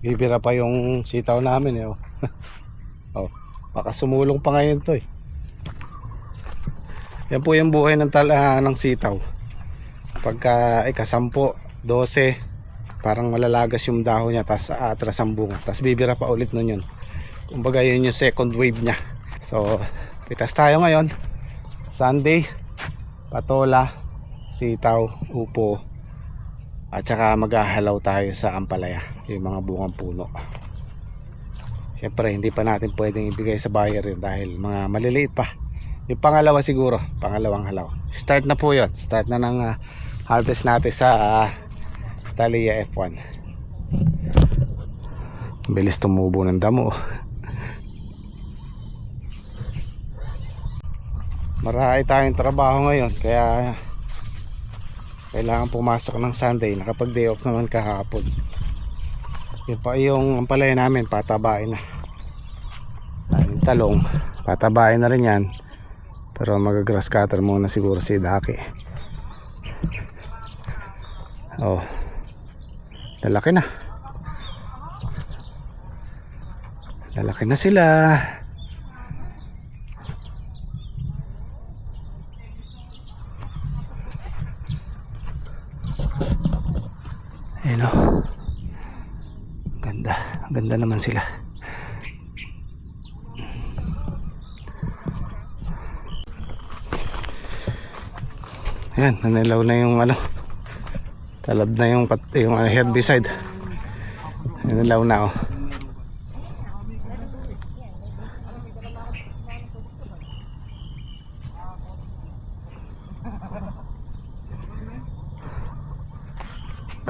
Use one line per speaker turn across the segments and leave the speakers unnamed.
Bibira pa yung sitaw namin eh. Oh. Oh, baka sumulong pa ngayon to eh. Yan po yung buhay ng sitaw. Pagka ika-10, 12, parang malalagas yung dahon niya, tapos aatras ang bunga, tapos bibira pa ulit nun yun. Kumbaga yun yung second wave niya. So pitas tayo ngayon, Sunday. Patola, sitaw, upo, at saka maghahalaw tayo sa ampalaya, yung mga bungang puno. Siyempre hindi pa natin pwedeng ibigay sa buyer yun dahil mga maliliit pa. Yung pangalawa siguro, pangalawang halaw. Start na po yun, start na ng harvest natin sa Thalia F1. Bilis tumubo ng damo. Marami tayong trabaho ngayon, kaya kailangan pumasok ng Sunday. Nakapag day off naman kahapon. Yung ampalaya namin patabain na. Yung talong patabain na rin yan, pero mag-grass cutter muna siguro si Daki. Oh, lalaki na. Lalaki na sila. Ayun o, ganda, ganda naman sila. Ayan, nanilaw na yung talab na yung herbicide. Nanilaw na oh.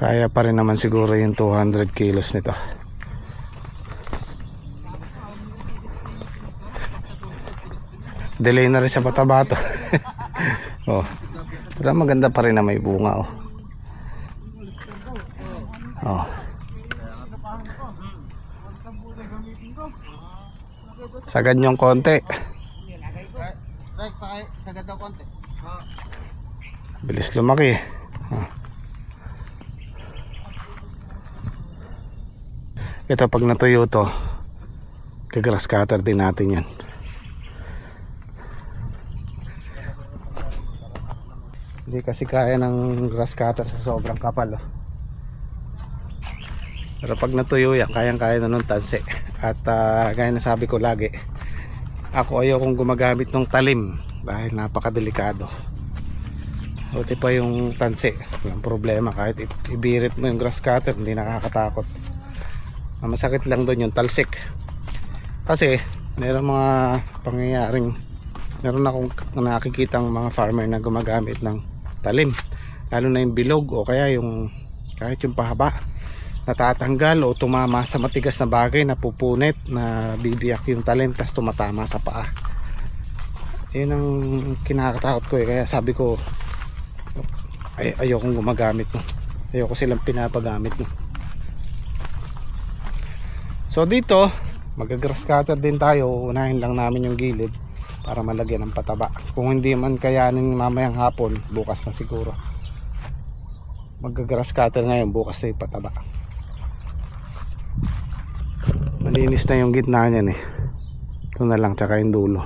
Kaya pa rin naman siguro yung 200 kilos nito. Delay na rin sa pataba to. Oh, pero maganda pa rin na may bunga oh. Oh. Sagad yung konti.
Sagad daw konti.
Bilis lumaki. Oh. Ito pag natuyo to, grass cutter din natin yan. Hindi kasi kaya ng grass cutter sa sobrang kapal oh. Pero pag natuyo yan, kayang-kaya na nung tanse. At gaya na sabi ko lagi, ako ayokong gumagamit ng talim dahil napakadelikado. Buti pa yung tanse, walang problema. Kahit ibirit mo yung grass cutter, hindi nakakatakot. Ang masakit lang doon yung talsik. Kasi meron mga pangyayaring, meron akong nakikitang mga farmer na gumagamit ng talim, lalo na yung bilog o kaya yung kahit yung pahaba, natatanggal o tumama sa matigas na bagay, napupunit, na bibiyak yung talim, tas tumatama sa paa. Yun ang kinakatakot ko eh. Kaya sabi ko ayokong gumagamit no. Ayoko silang pinapagamit no. So dito mag-grass cutter din tayo. Unahin lang namin yung gilid para malagyan ng pataba. Kung hindi man kayanin mamayang hapon, bukas na siguro. Mag-grass cutter ngayon, bukas na yung pataba. Malinis na yung gitna niyan eh. Ito na lang, tsaka yung dulo.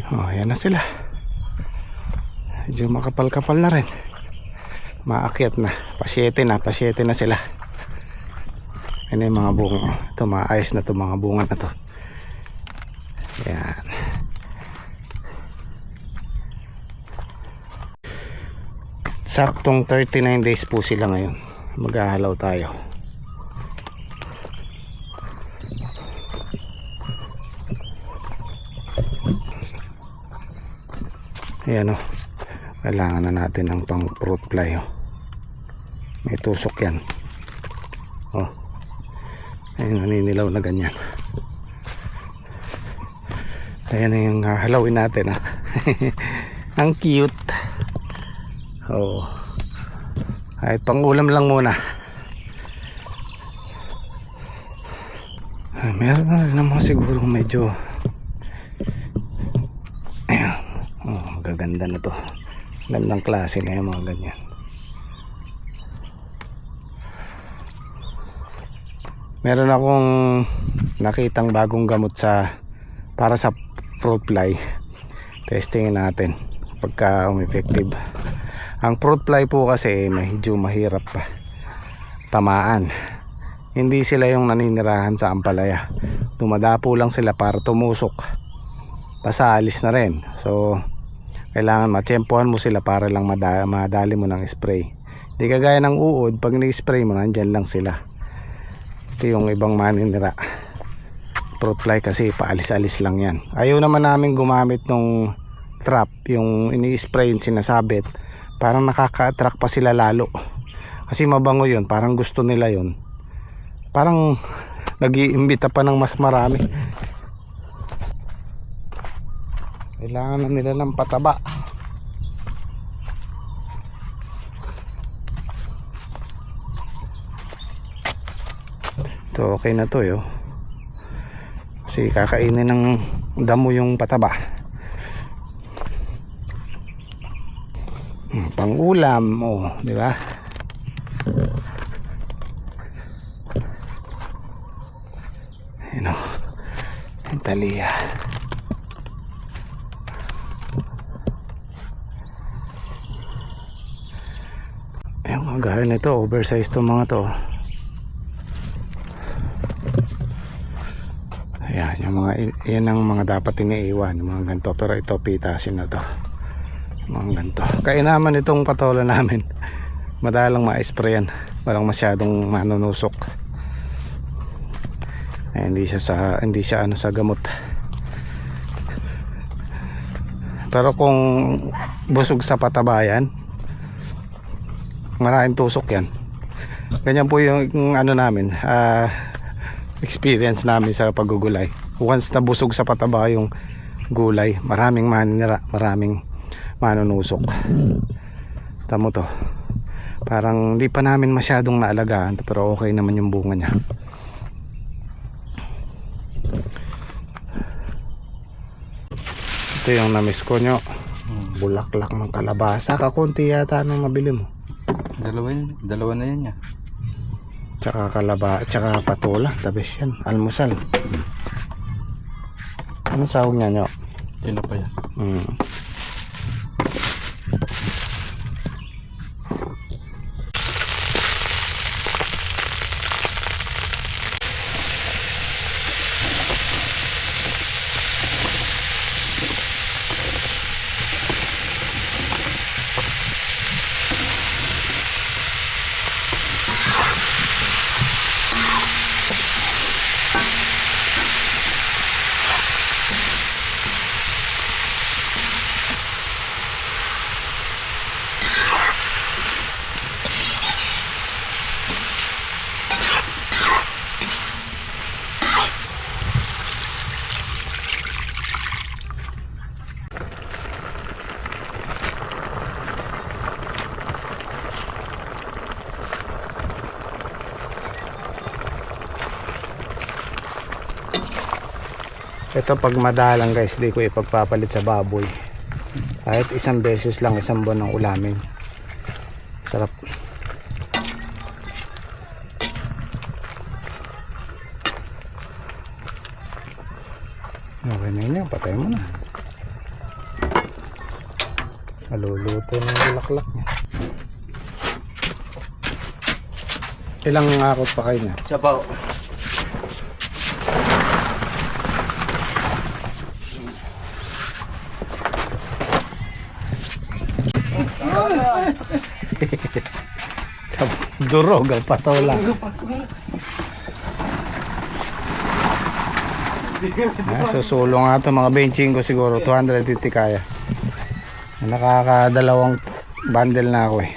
Oh, ayan na sila. Medyo makapal-kapal na rin. Maakyat na. Pasyete na sila. Yan yung mga bunga. Ito maayos na ito, mga bunga na to. Yan. Saktong 39 days po sila ngayon. Maghahalaw tayo. Ayan o. Kailangan na natin ng pang fruit fly oh. May tusok yan oh. Ayun, naninilaw na ganyan. Ayan na yung halawin natin ah. Ang cute oh. Kahit pang ulam lang muna. Meron na rin naman siguro medyo ayan oh, magaganda na to. Gandang klase na yung mga ganyan. Meron akong nakitang bagong gamot para sa fruit fly. Testingin natin pagka effective. Ang fruit fly po kasi medyo mahirap tamaan. Hindi sila yung naninirahan sa ampalaya. Dumadapo lang sila para tumusok. Basta alis na rin. So kailangan matsempohan mo sila para lang madali mo ng spray. Hindi kagaya ng uod, pag ni-spray mo nandyan lang sila. Ito yung ibang maninira. Fruit fly kasi paalis-alis lang yan. Ayaw naman namin gumamit ng trap, yung ini-spray yung sinasabit. Parang nakaka-attract pa sila lalo. Kasi mabango yun, parang gusto nila yun. Parang nag-iimbita pa ng mas marami. Kailangan na nila ng pataba. Ito okay na to yo. Kasi kakainin ng damo yung pataba. Pang ulam, oh, di ba? Ano? Italia. Ayun, gaya nito, oversize to mga to. Ayan, yung mga, yan ang mga dapat iniiwan, yung mga ganito. Pero ito, pitasin na to. Mga ganito. Kaya naman itong patola namin, madalang ma-sprayan. Walang masyadong manunusok. Ay, hindi siya ano sa gamot. Pero kung busog sa patabayan, maraming tusok yan. Ganyan po yung ano namin, experience namin sa paggugulay. Once na busog sa pataba yung gulay, maraming maninira, maraming manunusok. Tamo to. Parang hindi pa namin masyadong naalagaan, pero okay naman yung bunga niya. Ito yung namiss ko nyo. Bulaklak ng kalabasa. Kakunti yata nung mabili mo.
Dalawa na yan niya.
Tsaka tsaka patola, tabis yan, almusal. Ano sahog niya nyo?
Sino pa yan?
Ito pag madalang guys, di ko ipagpapalit sa baboy. Kahit isang beses lang, isang buwan ng ulamin. Sarap. Okay na yun, patay mo na. Maluluto ng bulaklak niya. Ilang akot pa kayo niya?
Sabaw.
Durog ang patola. Susulong nga ito mga benching ko siguro 250 kaya. Nakakadalawang bundle na ako eh.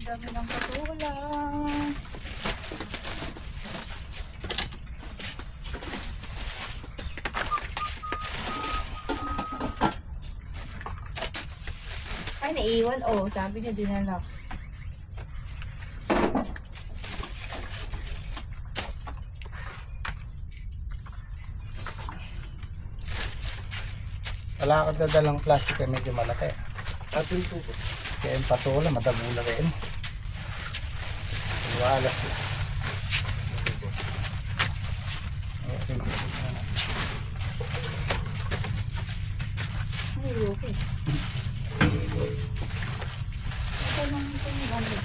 Dami ng patola. naiiwan. Oh, sabi niya dinala.
Wala ka dadalang plastic ay medyo malaki. At yung tubo. Kaya yung patola, madabula rin. Walas lang.
Ay, okay. Ito lang ito yung gamit.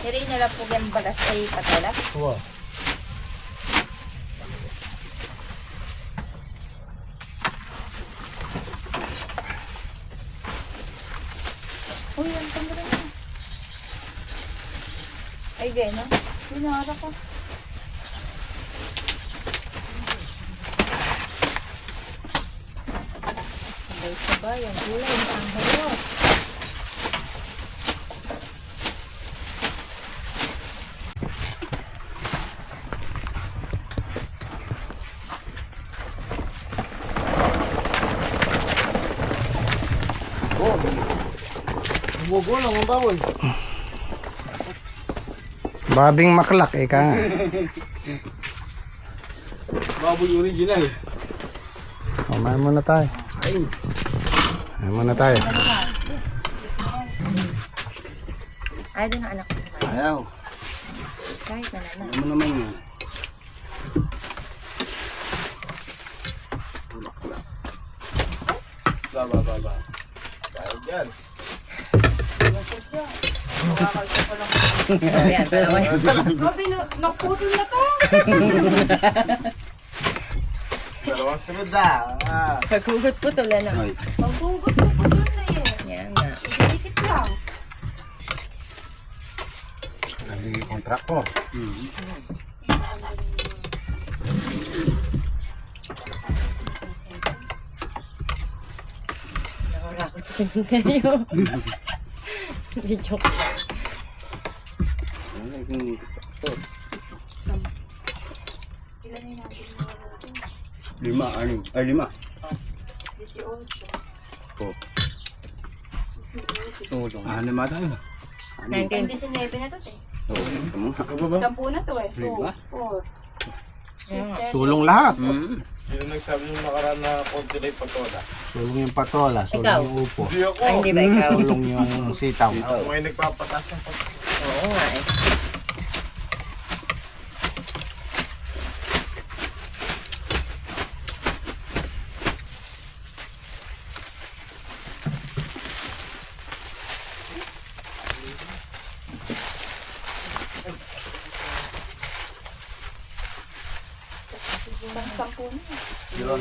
Kiri nila po gan bagas ay patala.
Wow.
Uy, ang tanda rin na. Ay, gaya na. Binara ko. Sabay-sabay. Ang gulay. Ang hayot.
Gumugulang ang baboy.
Babing maklak eh ka nga.
Baboy original.
Kumain muna tayo. Kumain muna tayo.
Ay, din ang anak ko.
Ayaw.
Kahit na naman.
Ano naman yan? Ba. Dahil dyan.
Ayan, dalawa niya. Sabi, naputol na to.
Dalawang sunod na.
Paghugot ko tuloy na.
Ay.
Paghugot ko putol na eh. Yan na. Dikit lang.
Nagiging kontraktor.
Nakakakot sa cementerio. Hindi joke. Ilan na natin
Lima.
18.
Oh.
18.
Tulong.
Lima tayo.
19 na to eh.
Oo. Tama.
10 na to eh. 2,
Lima?
4, 6, 7.
Sulong lahat.
Sino nagsabi nung nakaraan na konti na yung patola?
Sulong yung patola, sulong
Ikaw?
yung upo.
Hindi ako.
Ay, hindi ba ikaw?
Sulong yung sitaw.
Ako ngayon nagpapatas ng patola.
Oo nga eh. Pang 10 na.
Yun.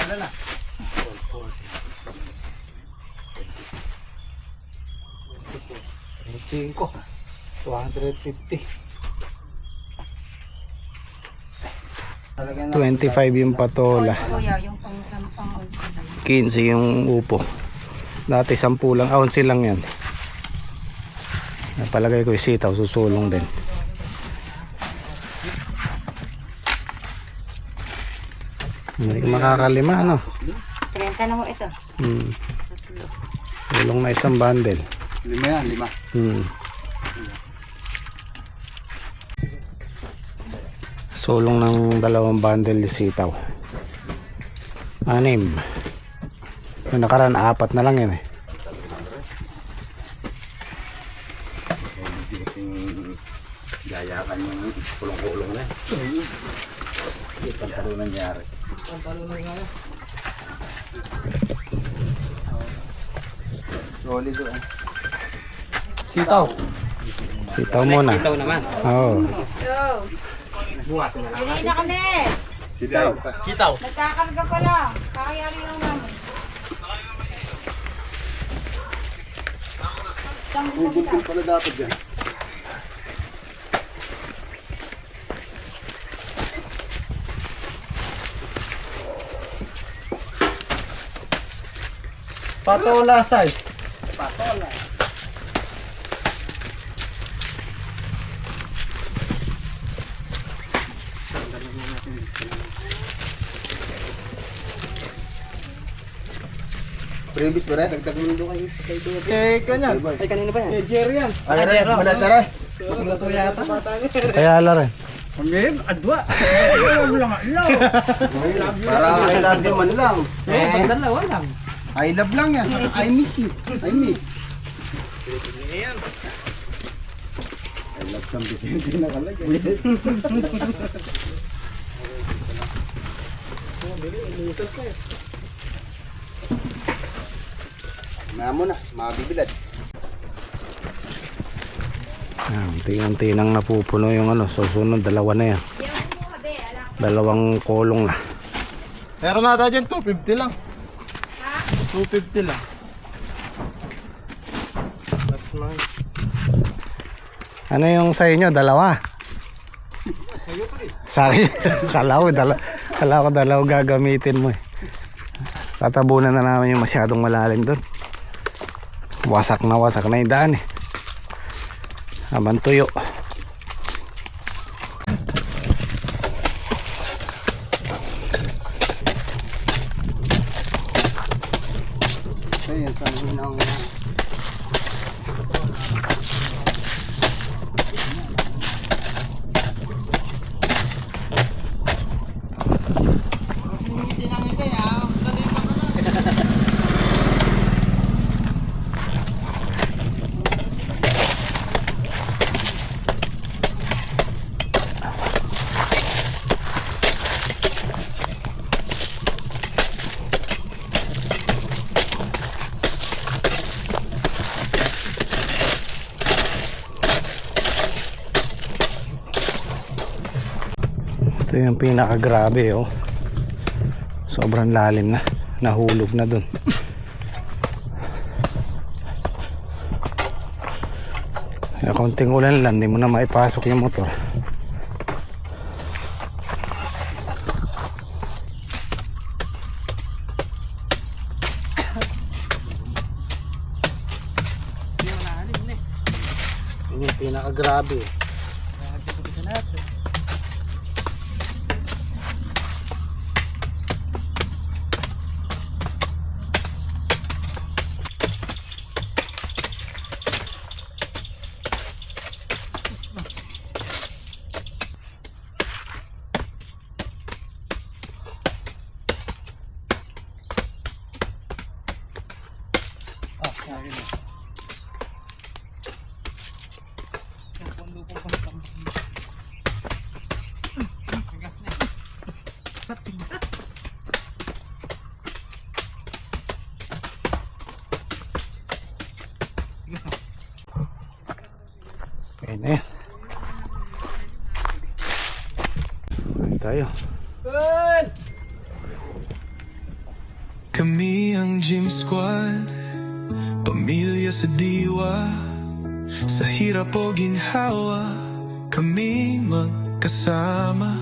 Ano na? 250. 25 yung patola.
Kuya, yung pang 10.
15 yung upo. Dati 10 lang, 11 lang yan. Napalagay ko yung sitaw, susulong din. Hindi ka makakalima, ano?
30 na ho ito.
Sulong na isang bundle.
5 yan, 5.
Sulong ng 2 bundle yung sitaw. 6. Yung nakaraan, 4 na lang yan eh.
Gayakan yung kulong-kulong na. Pantalo nangyari. Solid doon.
Sitaw. Sitaw muna. Sitaw naman. Oo.
Go! Hindi na kami!
Sitaw.
Nagkakarga pa lang. Kakayari lang namin.
Bubulkin pala dapat dyan.
Patola size.
Previous ba rin? Dagdag mo doon kayo.
Eh, kanya.
Ay, kanina ba yan?
Eh, Jerry yan.
Ay, rin. Balat na rin. Paglato yata.
Kaya ala rin.
Para I love you man lang.
Dalawa lang.
I love lang yan. Saka I miss you. I miss. I love something. Hindi nakalagay. Mamo na, mabibilad.
Unti-unti nang napupuno yung ano. Susunod, dalawa na yan. Dalawang kolong na.
Meron na tayo dyan, 250 lang. 250 lang. That's nice.
Ano yung sa inyo? Dalawa? Sa akin? Kala ko dalawa gagamitin mo eh. Tatabunan na namin yung masyadong malalim doon. Wasak na yung daan eh. Habang tuyo.
Ayun, sabi ng
Ito yung pinakagrabe oh. Sobrang lalim na. Nahulog na dun. Kaya konting ulan lang, hindi mo na maipasok yung motor. Yun yung pinakagrabe. Okay na yan. Ayun tayo.
Kami ang Gym Squad, pamilya sa diwa, sa hirap o ginhawa, kami magkasama.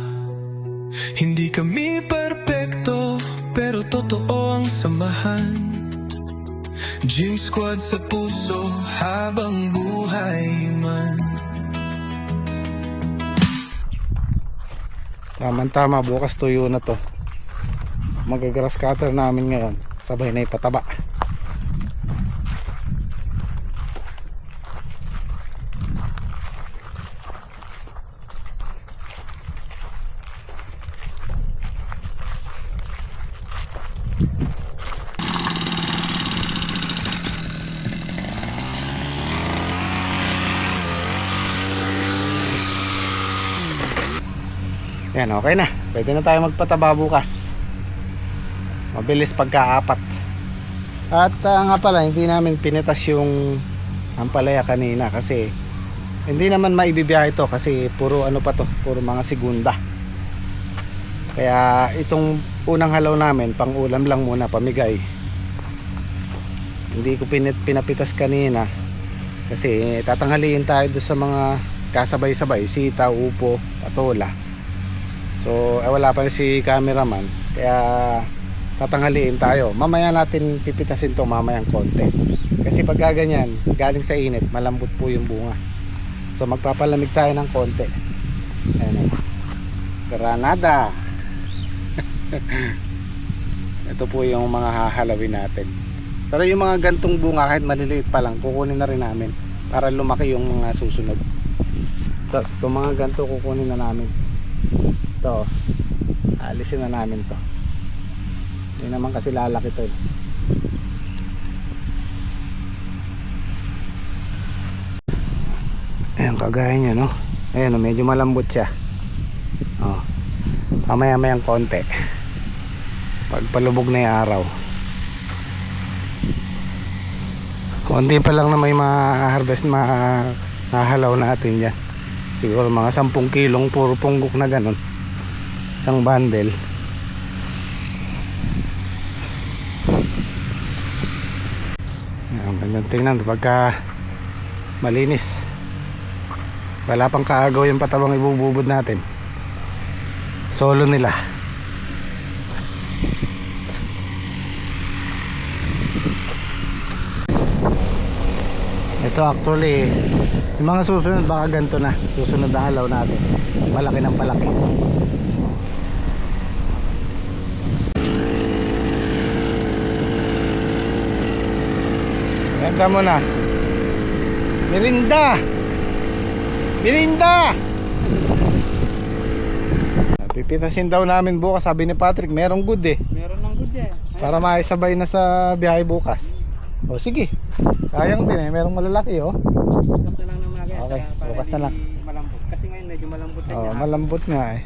Hindi kami perpekto, pero totoo ang samahan. Gym Squad sa puso, habang buhay man.
Tama-tama, bukas tuyo na to. Magagrass cutter namin ngayon. Sabay na ipataba. Yan, okay na. Pwede na tayo magpataba bukas. Mabilis pagkaapat. At nga pala, hindi namin pinitas yung ampalaya kanina kasi hindi naman maibibiyahe ito kasi puro ano pa to, puro mga segunda. Kaya itong unang halaw namin, pang ulam lang muna, pamigay. Hindi ko pinapitas kanina kasi tatanghaliin tayo doon sa mga kasabay-sabay, sita, upo, patola. So wala pa si cameraman, kaya tatanghaliin tayo. Mamaya natin pipitasin to mamayang konti. Kasi pag gaganyan, galing sa init, malambot po yung bunga. So magpapalamig tayo ng konti. Ayan o. Granada. Ito po yung mga hahalawin natin. Pero yung mga gantong bunga kahit maliliit pa lang, kukunin na rin namin para lumaki yung mga susunod. Ito mga ganto kukunin na namin. Ito, alisin na namin to. Hindi naman kasi lalaki to eh. Ayan, kagaya niya, no? Ayan, medyo malambot siya. Oh. Mamaya-mayang konti. Pag palubog na yung araw. Konti pa lang na may ma-harvest, mahalaw natin yan. Siguro mga 10 kilong puro punggok na ganun. Isang bundle. Ayan, ganyan tingnan pagka malinis. Wala pang kaagaw yung patabang ibububod natin. Solo nila. Ito actually, yung mga susunod baka ganito na. Susunod na halaw natin. Malaki ng palaki. Ganda mo na. Merinda! Merinda! Pipitasin daw namin bukas, sabi ni Patrick, merong good eh.
Meron ng good eh.
Para maisabay na sa biyahe bukas. O sige. Sayang din eh, merong malalaki oh.
Bukas na lang ng mga guys.
Okay,
para
bukas na
di
lang.
Malambot. Kasi ngayon medyo malambot na
Oh,
niya.
malambot nga eh.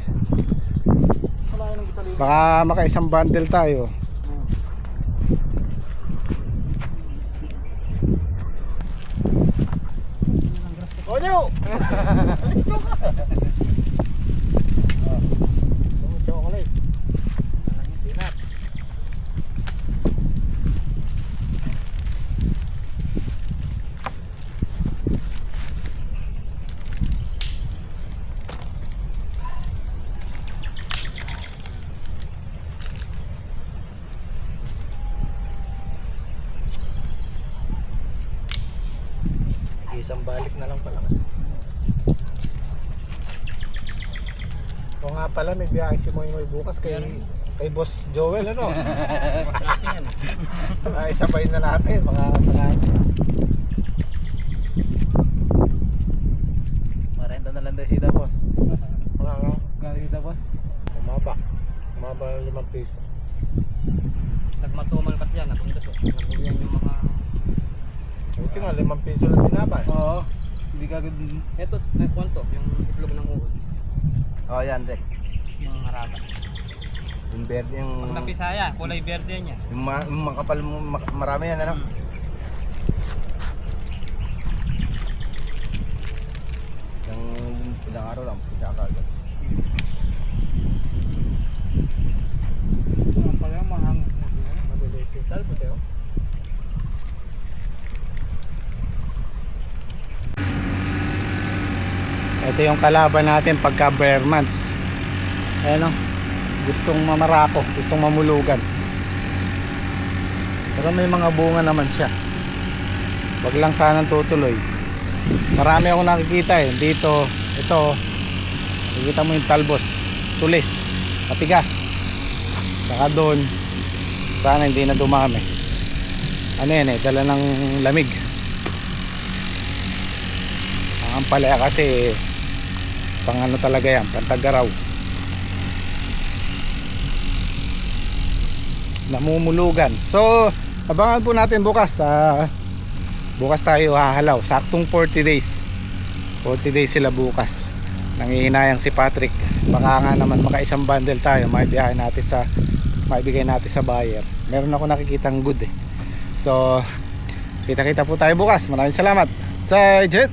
Baka makaisang bundle tayo.
Onyo! Alis to ka! Chocolate. Peanut.
Isang balik na lang pala kasi. O nga pala, may biyahe si Moy Moy bukas kay Boss Joel, ano? Ay, sabay na natin mga kasalanan. 40 na lang daw sida, boss. Mga sida, boss? Umaba ng 5 piso.
Nagmatumal kasi yan. Nagpunta so. Nagulyan yung mga...
Buti nga, 5 piso lang binaba.
Oo. Hindi ka agad... Ito, may kwanto. Yung itlog ng uod.
Oh, yan, dek.
Mga rabas.
Yung verde yung...
Pag napisaya, kulay verde niya.
Yung makapal mo, marami yan, ano? Yung ilang araw lang, tsaka agad.
Ang pala mahang.
Mabilis yung talbo, Teo. Ito yung kalaban natin pagka bare months. Ayan o, gustong mamarako, gustong mamulugan. Pero may mga bunga naman siya. Wag lang sanang tutuloy. Marami akong nakikita eh. Dito, ito, nakikita mo yung talbos, tulis, matigas. Saka doon, sana hindi na dumami. Ano yan eh, dala ng lamig. Ang palaya kasi pang ano talaga yan, pantagaraw. Namumulugan. So abangan po natin bukas. Bukas tayo hahalaw. Saktong 40 days 40 days sila bukas. Nangihinayang si Patrick. Baka nga naman makaisang bundle tayo, maibigay natin sa buyer. Meron ako nakikitang good eh. So kita-kita po tayo bukas. Maraming salamat sa Jet.